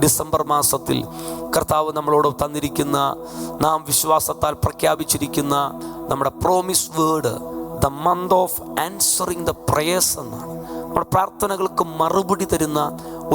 December മാസത്തിൽ കർത്താവ് നമ്മളോട് തന്നിരിക്കുന്ന, നാം വിശ്വാസത്താൽ പ്രഖ്യാപിച്ചിരിക്കുന്ന നമ്മുടെ promise word the month of answering the prayers എന്നാണ്. നമ്മുടെ പ്രാർത്ഥനകൾക്ക് മറുപടി തരുന്ന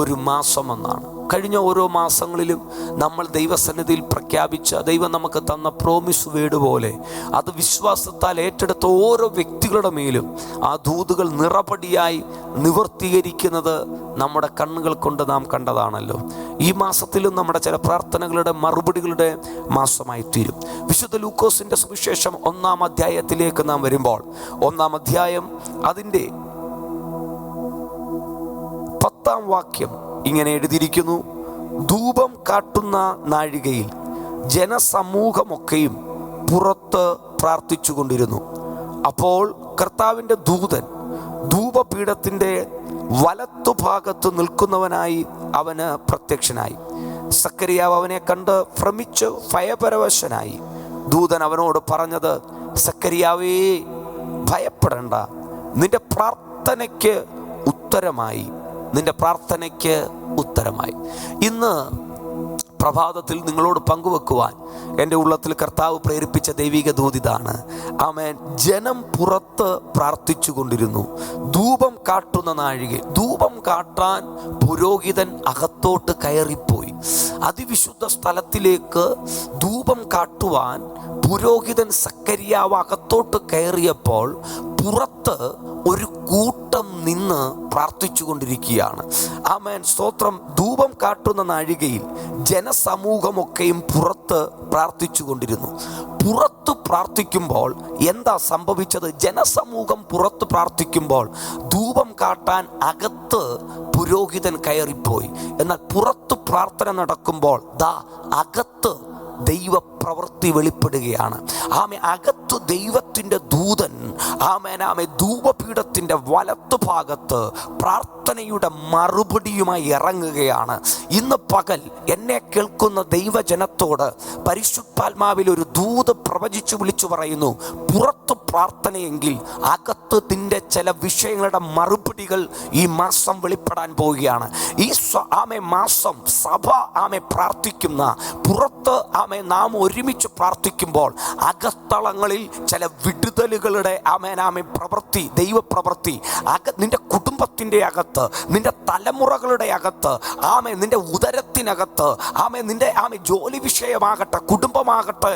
ഒരു മാസം എന്നാണ്. കഴിഞ്ഞ ഓരോ മാസങ്ങളിലും നമ്മൾ ദൈവസന്നിധിയിൽ പ്രഖ്യാപിച്ച, ദൈവം നമുക്ക് തന്ന പ്രോമിസ് വേർഡ് പോലെ അത് വിശ്വാസത്താൽ ഏറ്റെടുത്ത ഓരോ വ്യക്തികളുടെ മേലും ആ ദൂതുകൾ നിറപടിയായി നിവർത്തീകരിക്കുന്നത് നമ്മുടെ കണ്ണുകൾ കൊണ്ട് നാം കണ്ടതാണല്ലോ. ഈ മാസത്തിലും നമ്മുടെ ചില പ്രാർത്ഥനകളുടെ മറുപടികളുടെ മാസമായി തീരും. വിശുദ്ധ ലൂക്കോസിൻ്റെ സുവിശേഷം 1-ാം അധ്യായത്തിലേക്ക് നാം വരുമ്പോൾ, 1-ാം അധ്യായം അതിൻ്റെ 10-ാം വാക്യം ഇങ്ങനെ എഴുതിയിരിക്കുന്നു: ധൂപം കാട്ടുന്ന നാഴികയിൽ ജനസമൂഹമൊക്കെയും പുറത്ത് പ്രാർത്ഥിച്ചു കൊണ്ടിരുന്നു. അപ്പോൾ കർത്താവിൻ്റെ ദൂതൻ ധൂപപീഠത്തിൻ്റെ വലത്തുഭാഗത്ത് നിൽക്കുന്നവനായി അവന് പ്രത്യക്ഷനായി. സക്കറിയാവ് അവനെ കണ്ട് ഭ്രമിച്ച് ഭയപരവശനായി. ദൂതൻ അവനോട് പറഞ്ഞത്: സക്കറിയാവേ, ഭയപ്പെടേണ്ട, നിന്റെ പ്രാർത്ഥനയ്ക്ക് ഉത്തരമായി. ഇന്ന് പ്രഭാതത്തിൽ നിങ്ങളോട് പങ്കുവെക്കുവാൻ എൻ്റെ ഉള്ളത്തിൽ കർത്താവ് പ്രേരിപ്പിച്ച ദൈവിക ദൂതിതാണ്. ആമേൻ. ജനം പുറത്ത് പ്രാർത്ഥിച്ചു കൊണ്ടിരുന്നു. ധൂപം കാട്ടുന്ന നാഴിക. ധൂപം കാട്ടാൻ പുരോഹിതൻ അകത്തോട്ട് കയറിപ്പോയി. അതിവിശുദ്ധ സ്ഥലത്തിലേക്ക് ധൂപം കാട്ടുവാൻ പുരോഹിതൻ സക്കറിയാവ് അകത്തോട്ട് കയറിയപ്പോൾ പുറത്ത് ഒരു കൂട്ടം നിന്ന് പ്രാർത്ഥിച്ചു കൊണ്ടിരിക്കുകയാണ്. ആമേൻ, സ്തോത്രം. ധൂപം കാട്ടുന്ന നാഴികയിൽ ജനസമൂഹമൊക്കെയും പുറത്ത് പ്രാർത്ഥിച്ചു കൊണ്ടിരുന്നു. പുറത്ത് പ്രാർത്ഥിക്കുമ്പോൾ എന്താ സംഭവിച്ചത്? ജനസമൂഹം പുറത്ത് പ്രാർത്ഥിക്കുമ്പോൾ ധൂപം കാട്ടാൻ അകത്ത് പുരോഹിതൻ കയറിപ്പോയി. എന്നാൽ പുറത്ത് പ്രാർത്ഥന നടക്കുമ്പോൾ അകത്ത് ദൈവപ്രവൃത്തി വെളിപ്പെടുകയാണ്. അകത്ത് ദൈവത്തിൻ്റെ ദൂതൻ ധൂപപീഠത്തിൻ്റെ വലത്തു ഭാഗത്ത് പ്രാർത്ഥനയുടെ മറുപടിയുമായി ഇറങ്ങുകയാണ്. ഇന്ന് പകൽ എന്നെ കേൾക്കുന്ന ദൈവജനത്തോട് പരിശുദ്ധാത്മാവിൽ ഒരു ദൂത് പ്രവചിച്ചു വിളിച്ചു പറയുന്നു: പുറത്ത് പ്രാർത്ഥനയെങ്കിൽ അകത്ത് നിന്റെ ചില വിഷയങ്ങളുടെ മറുപടികൾ ഈ മാസം വെളിപ്പെടാൻ പോവുകയാണ്. ഈ മാസം സഭ പ്രാർത്ഥിക്കുന്ന, പുറത്ത് നാം ഒരുമിച്ച് പ്രാർത്ഥിക്കുമ്പോൾ അകത്തളങ്ങളിൽ ചില വിടുതലുകളുടെ പ്രവൃത്തി, ദൈവപ്രവൃത്തി നിന്റെ കുടുംബത്തിൻ്റെ അകത്ത്, നിന്റെ തലമുറകളുടെ അകത്ത്, നിന്റെ ഉദരത്തിനകത്ത്, നിന്റെ ജോലി വിഷയമാകട്ടെ, കുടുംബമാകട്ടെ,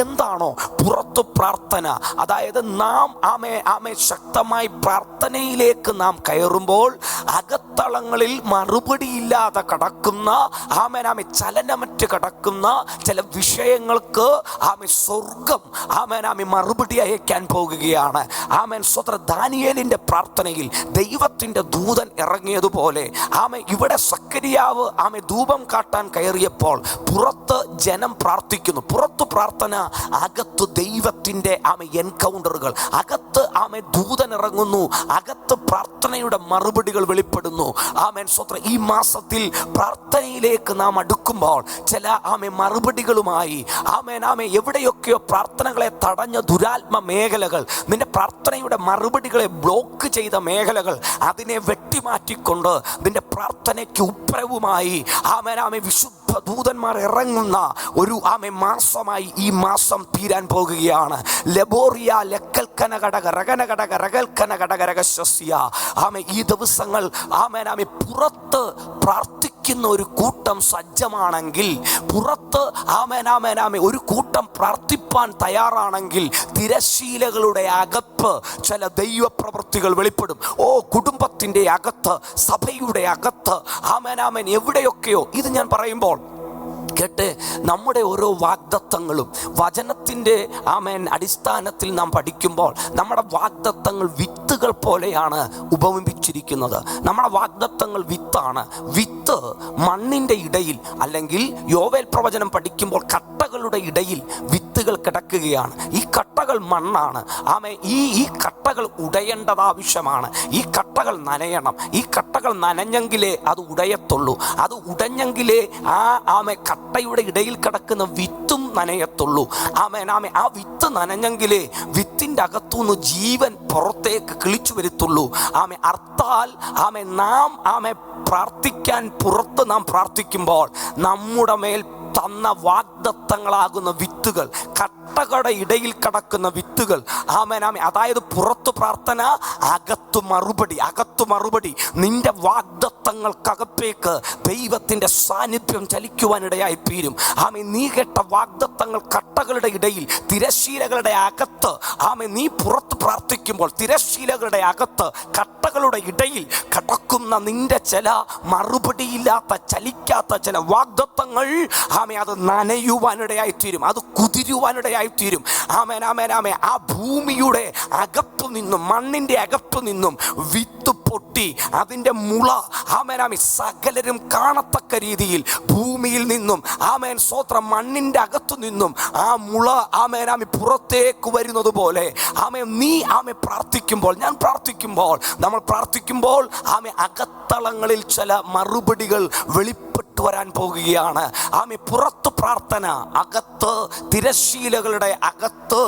എന്താണോ പുറത്ത് പ്രാർത്ഥന, അതായത് നാം ശക്തമായി പ്രാർത്ഥനയിലേക്ക് നാം കയറുമ്പോൾ അകത്തളങ്ങളിൽ മറുപടിയില്ലാതെ കടക്കുന്ന, ചലനമറ്റ് കടക്കുന്ന ചില വിഷയങ്ങൾക്ക് സ്വർഗം മറുപടി അയക്കാൻ പോകുകയാണ്. ദാനിയേലിന്റെ പ്രാർത്ഥനയിൽ ദൈവത്തിന്റെ ദൂതൻ ഇറങ്ങിയതുപോലെ ഇവിടെ സക്കറിയാവ് ധൂപം കാട്ടാൻ കയറിയപ്പോൾ പുറത്ത് ജനം പ്രാർത്ഥിക്കുന്നു. പുറത്ത് പ്രാർത്ഥന, അകത്ത് ദൈവത്തിന്റെ എൻകൗണ്ടറുകൾ, അകത്ത് ദൂതൻ ഇറങ്ങുന്നു, അകത്ത് പ്രാർത്ഥനയുടെ മറുപടികൾ വെളിപ്പെടുന്നു. ഈ മാസത്തിൽ പ്രാർത്ഥനയിലേക്ക് നാം അടുക്കുമ്പോൾ ചില മറുപടികളുമായി എവിടെയൊക്കെയോ പ്രാർത്ഥനകളെ തടഞ്ഞ ദുരാത്മ മേഖലകൾ, നിന്റെ പ്രാർത്ഥനയുടെ മറുപടികളെ ബ്ലോക്ക് ചെയ്ത മേഖലകൾ, അതിനെ വെട്ടിമാറ്റിക്കൊണ്ട് നിന്റെ പ്രാർത്ഥനയ്ക്ക് ഉത്തരവുമായി വിശുദ്ധ ദൂതന്മാർ ഇറങ്ങുന്ന ഒരു മാസമായി ഈ മാസം തീരാൻ പോകുകയാണ്. ലബോറിയ ലക്കൽക്കന ഘടക രകന ഘടക രകൽക്കന ഘടക രഹസ്യ. ഈ ദിവസങ്ങൾ പുറത്ത് പ്രാർത്ഥിക്കുന്ന ഒരു കൂട്ടം സജ്ജമാണെങ്കിൽ, പുറത്ത് ഒരു കൂട്ടം പ്രാർത്ഥിപ്പാൻ തയ്യാറാണെങ്കിൽ തിരശീലകളുടെ അകത്ത് ചില ദൈവപ്രവൃത്തികൾ വെളിപ്പെടും. കുടുംബത്തിൻ്റെ അകത്ത്, സഭയുടെ അകത്ത്, എവിടെയൊക്കെയോ. ഇത് ഞാൻ പറയുമ്പോൾ കേട്ടെ, നമ്മുടെ ഓരോ വാഗ്ദത്തങ്ങളും വചനത്തിൻ്റെ അടിസ്ഥാനത്തിൽ നാം പഠിക്കുമ്പോൾ നമ്മുടെ വാഗ്ദത്തങ്ങൾ വിത്തുകൾ പോലെയാണ് ഉപമിപ്പിച്ചിരിക്കുന്നത്. നമ്മുടെ വാഗ്ദത്തങ്ങൾ വിത്താണ്. വിത്ത് മണ്ണിൻ്റെ ഇടയിൽ, അല്ലെങ്കിൽ യോവേൽ പ്രവചനം പഠിക്കുമ്പോൾ കട്ടകളുടെ ഇടയിൽ വിത്തുകൾ കിടക്കുകയാണ്. ഈ കട്ടകൾ മണ്ണാണ്. ഈ കട്ടകൾ ഉടയേണ്ടത് ആവശ്യമാണ്. ഈ കട്ടകൾ നനയണം. ഈ കട്ടകൾ നനഞ്ഞെങ്കിലേ അത് ഉടയത്തുള്ളൂ. അത് ഉടഞ്ഞെങ്കിലേ കട്ട കട്ടയുടെ ഇടയിൽ കിടക്കുന്ന വിത്തും നനയത്തുള്ളൂ. ആമേൻ ആമേൻ. ആ വിത്ത് നനഞ്ഞെങ്കിലേ വിത്തിൻ്റെ അകത്തുനിന്ന് ജീവൻ പുറത്തേക്ക് കിളിച്ചു വരുത്തുള്ളൂ. ആമേ അർത്ഥാൽ ആമേ നാം ആമേ പ്രാർത്ഥിക്കാൻ പുറത്ത് നാം പ്രാർത്ഥിക്കുമ്പോൾ നമ്മുടെ മേൽ തന്ന വാഗ്ദത്തങ്ങളാകുന്ന വിത്തുകൾ, കട്ടകളുടെ ഇടയിൽ കിടക്കുന്ന വിത്തുകൾ, ആമേൻ ആമേൻ. അതായത് പുറത്ത് പ്രാർത്ഥന, അകത്തു മറുപടി. നിന്റെ വാഗ്ദത്തങ്ങൾക്കകത്തേക്ക് ദൈവത്തിൻ്റെ സാന്നിധ്യം ചലിക്കുവാനിടയായി തീരും. ആമേൻ. നീ കേട്ട വാഗ്ദത്തങ്ങൾ കട്ടകളുടെ ഇടയിൽ, തിരശ്ശീലകളുടെ അകത്ത്, ആമേൻ. നീ പുറത്ത് പ്രാർത്ഥിക്കുമ്പോൾ തിരശ്ശീലകളുടെ അകത്ത്, കട്ടകളുടെ ഇടയിൽ കിടക്കുന്ന നിന്റെ ചില മറുപടിയില്ലാത്ത, ചലിക്കാത്ത ചില വാഗ്ദത്തങ്ങൾ, ആമേൻ, അത് നനയുവാനിടയായി തീരും, അത് കുതിരുവാനിടയായി തീരും. ആമേൻ ആമേൻ ആമേൻ. ആ ഭൂമിയുടെ അകത്തു നിന്നും, മണ്ണിൻ്റെ അകത്തു നിന്നും വിത്ത് പൊട്ടി അതിൻ്റെ മുള, ആമേൻ ആമേൻ, സകലരും കാണത്തക്ക രീതിയിൽ ഭൂമിയിൽ നിന്നും, ആമേൻ സ്തോത്രം, മണ്ണിൻ്റെ അകത്തു നിന്നും ആ മുള, ആമേൻ ആമേൻ, പുറത്തേക്ക് വരുന്നത് പോലെ, ആമേൻ, നീ ആമേൻ പ്രാർത്ഥിക്കുമ്പോൾ, ഞാൻ പ്രാർത്ഥിക്കുമ്പോൾ, നമ്മൾ പ്രാർത്ഥിക്കുമ്പോൾ, ആമേൻ, അകത്തളങ്ങളിൽ ചില മറുപടികൾ വരാൻ പോകുകയാണ്. ആമേ. പുറത്ത് പ്രാർത്ഥന, അകത്ത് തിരശ്ശീലകളുടെ അകത്ത്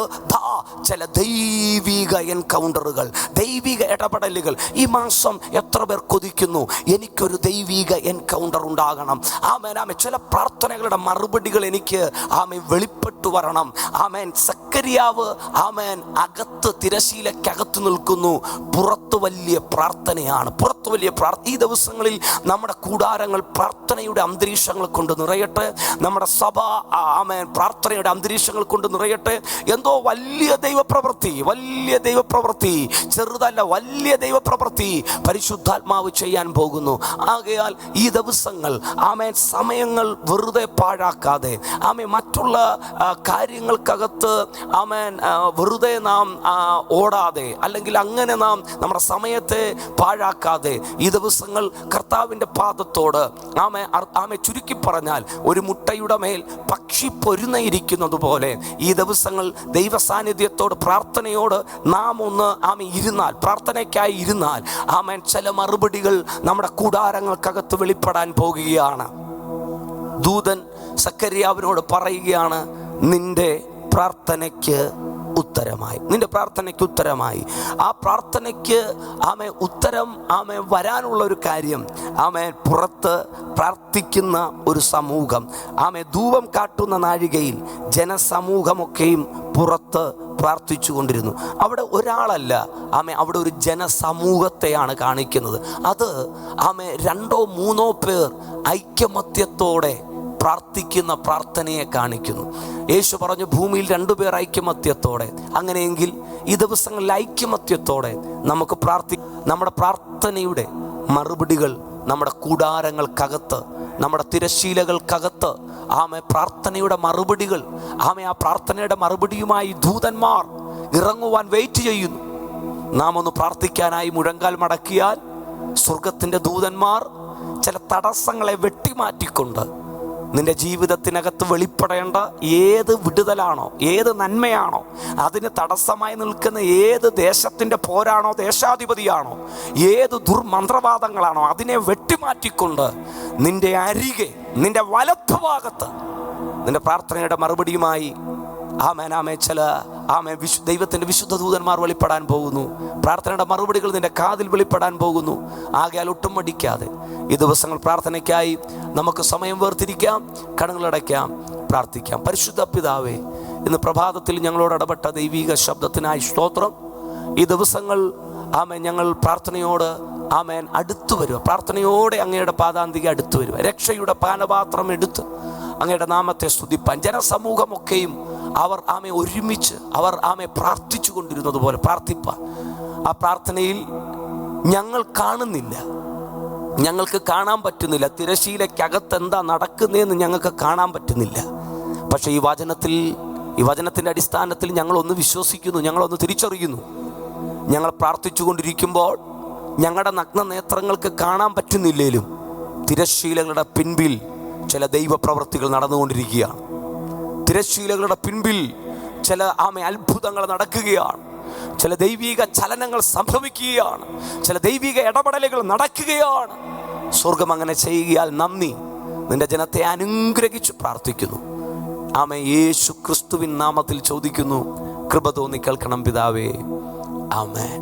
ചില ദൈവിക എൻകൗണ്ടറുകൾ, ദൈവിക ഇടപെടലുകൾ. ഈ മാസം എത്ര പേർ കൊതിക്കുന്നു എനിക്കൊരു ദൈവിക എൻകൗണ്ടർ ഉണ്ടാകണം? ആമേൻ ആമേൻ. ചില പ്രാർത്ഥനകളുടെ മറുപടികൾ എനിക്ക് ആമേൻ വെളിപ്പെട്ടു വരണം. ആമേൻ. സക്കറിയാവ് ആമേൻ അകത്ത് തിരശ്ശീലക്കകത്ത് നിൽക്കുന്നു, പുറത്ത് വലിയ പ്രാർത്ഥനയാണ്, പുറത്ത് വലിയ ഈ ദിവസങ്ങളിൽ നമ്മുടെ കൂടാരങ്ങൾ പ്രാർത്ഥനയുടെ അന്തരീക്ഷങ്ങൾ കൊണ്ട് നിറയട്ടെ. നമ്മുടെ സഭ ആമേൻ പ്രാർത്ഥനയുടെ അന്തരീക്ഷങ്ങൾ കൊണ്ട് നിറയട്ടെ. എന്തോ വലിയ ദൈവപ്രവൃത്തി, ചെറുതല്ല, വലിയ ദൈവപ്രവൃത്തി പരിശുദ്ധാത്മാവ് ചെയ്യാൻ പോകുന്നു. ആകയാൽ ഈ ദിവസങ്ങൾ ആമേൻ സമയങ്ങൾ വെറുതെ പാഴാക്കാതെ, ആമേൻ മറ്റുള്ള കാര്യങ്ങൾക്കകത്ത് ആമേൻ വെറുതെ നാം ഓടാതെ, അല്ലെങ്കിൽ അങ്ങനെ നാം നമ്മുടെ സമയത്തെ പാഴാക്കാതെ ഈ ദിവസങ്ങൾ കർത്താവിൻ്റെ പാദത്തോട് ആമേ ചുരുക്കി പറഞ്ഞാൽ ഒരു മുട്ടയുടെ മേൽ പക്ഷി പൊരുന്നയിരിക്കുന്നത് പോലെ ഈ ദിവസങ്ങൾ ദൈവ സാന്നിധ്യത്തോട്, പ്രാർത്ഥനയോട് നാം ഒന്ന് ഇരുന്നാൽ, പ്രാർത്ഥനയ്ക്കായി ഇരുന്നാൽ, ആമേൻ, ചില മറുപടികൾ നമ്മുടെ കൂടാരങ്ങൾക്കകത്ത് വെളിപ്പെടാൻ പോകുകയാണ്. ദൂതൻ സക്കറിയാവിനോട് പറയുകയാണ്, നിന്റെ പ്രാർത്ഥനയ്ക്ക് ഉത്തരമായി. ആ പ്രാർത്ഥനയ്ക്ക് ഉത്തരം വരാനുള്ള ഒരു കാര്യം, പുറത്ത് പ്രാർത്ഥിക്കുന്ന ഒരു സമൂഹം, ധൂപം കാട്ടുന്ന നാഴികയിൽ ജനസമൂഹമൊക്കെയും പുറത്ത് പ്രാർത്ഥിച്ചു കൊണ്ടിരുന്നു. അവിടെ ഒരാളല്ല, അവിടെ ഒരു ജനസമൂഹത്തെയാണ് കാണിക്കുന്നത്. അത് 2-3 പേർ ഐക്യമത്യത്തോടെ പ്രാർത്ഥിക്കുന്ന പ്രാർത്ഥനയെ കാണിക്കുന്നു. യേശു പറഞ്ഞു, ഭൂമിയിൽ 2 പേർ ഐക്യമത്യത്തോടെ. അങ്ങനെയെങ്കിൽ ഈ ദിവസങ്ങളിൽ ഐക്യമത്യത്തോടെ നമുക്ക് നമ്മുടെ പ്രാർത്ഥനയുടെ മറുപടികൾ നമ്മുടെ കൂടാരങ്ങൾക്കകത്ത്, നമ്മുടെ തിരശ്ശീലകൾക്കകത്ത്, പ്രാർത്ഥനയുടെ മറുപടികൾ, ആ പ്രാർത്ഥനയുടെ മറുപടിയുമായി ദൂതന്മാർ ഇറങ്ങുവാൻ വെയിറ്റ് ചെയ്യുന്നു. നാം ഒന്ന് പ്രാർത്ഥിക്കാനായി മുഴങ്കാൽ മടക്കിയാൽ സ്വർഗത്തിൻ്റെ ദൂതന്മാർ ചില തടസ്സങ്ങളെ വെട്ടിമാറ്റിക്കൊണ്ട് നിന്റെ ജീവിതത്തിനകത്ത് വെളിപ്പെടേണ്ട ഏത് വിടുതലാണോ, ഏത് നന്മയാണോ, അതിന് തടസ്സമായി നിൽക്കുന്ന ഏത് ദേശത്തിൻ്റെ പോരാണോ, ദേശാധിപതിയാണോ, ഏത് ദുർമന്ത്രവാദങ്ങളാണോ, അതിനെ വെട്ടിമാറ്റിക്കൊണ്ട് നിന്റെ അരികെ, നിന്റെ വലത്തുഭാഗത്ത് നിന്റെ പ്രാർത്ഥനയുടെ മറുപടിയുമായി ചില ദൈവത്തിൻ്റെ വിശുദ്ധ ദൂതന്മാർ വെളിപ്പെടാൻ പോകുന്നു. പ്രാർത്ഥനയുടെ മറുപടികൾ നിന്റെ കാതിൽ വെളിപ്പെടാൻ പോകുന്നു. ആകയാൽ ഒട്ടും മടിക്കാതെ ഈ ദിവസങ്ങൾ പ്രാർത്ഥനയ്ക്കായി നമുക്ക് സമയം വേർതിരിക്കാം, കണ്ണുകളടയ്ക്കാം, പ്രാർത്ഥിക്കാം. പരിശുദ്ധ പിതാവേ, ഇന്ന് പ്രഭാതത്തിൽ ഞങ്ങളോട് ഇടപെട്ട ദൈവിക ശബ്ദത്തിനായി സ്തോത്രം. ഈ ദിവസങ്ങൾ ഞങ്ങൾ പ്രാർത്ഥനയോട് അടുത്തു വരിക, പ്രാർത്ഥനയോടെ അങ്ങയുടെ പാദാന്തിക അടുത്തു വരിക, രക്ഷയുടെ പാനപാത്രം എടുത്ത് അങ്ങയുടെ നാമത്തെ സ്തുതിപ്പാൻ ജനസമൂഹമൊക്കെയും അവർ ഒരുമിച്ച് അവർ പ്രാർത്ഥിച്ചു കൊണ്ടിരുന്നത് പോലെ പ്രാർത്ഥിപ്പാൻ. ആ പ്രാർത്ഥനയിൽ ഞങ്ങൾ കാണുന്നില്ല, ഞങ്ങൾക്ക് കാണാൻ പറ്റുന്നില്ല, തിരശ്ശീലയ്ക്കകത്ത് എന്താ നടക്കുന്നതെന്ന് ഞങ്ങൾക്ക് കാണാൻ പറ്റുന്നില്ല. പക്ഷേ ഈ വചനത്തിൻ്റെ അടിസ്ഥാനത്തിൽ ഞങ്ങളൊന്ന് വിശ്വസിക്കുന്നു, ഞങ്ങളൊന്ന് തിരിച്ചറിയുന്നു. ഞങ്ങൾ പ്രാർത്ഥിച്ചു കൊണ്ടിരിക്കുമ്പോൾ ഞങ്ങളുടെ നഗ്ന നേത്രങ്ങൾക്ക് കാണാൻ പറ്റുന്നില്ലേലും തിരശ്ശീലകളുടെ പിൻപിൽ ചില ദൈവപ്രവൃത്തികൾ നടന്നുകൊണ്ടിരിക്കുകയാണ്. തിരശ്ശീലകളുടെ പിൻപിൽ ചില അത്ഭുതങ്ങൾ നടക്കുകയാണ്, ചില ദൈവിക ചലനങ്ങൾ സംഭവിക്കുകയാണ്, ചില ദൈവിക ഇടപെടലുകൾ നടക്കുകയാണ്. സ്വർഗം അങ്ങനെ ചെയ്യുകയാൽ നന്ദി. നിൻ്റെ ജനത്തെ അനുഗ്രഹിച്ച് പ്രാർത്ഥിക്കുന്നു. ആമേൻ. യേശു ക്രിസ്തുവിൻ നാമത്തിൽ ചോദിക്കുന്നു. കൃപ തോന്നി കേൾക്കണം പിതാവേ. ആമേൻ.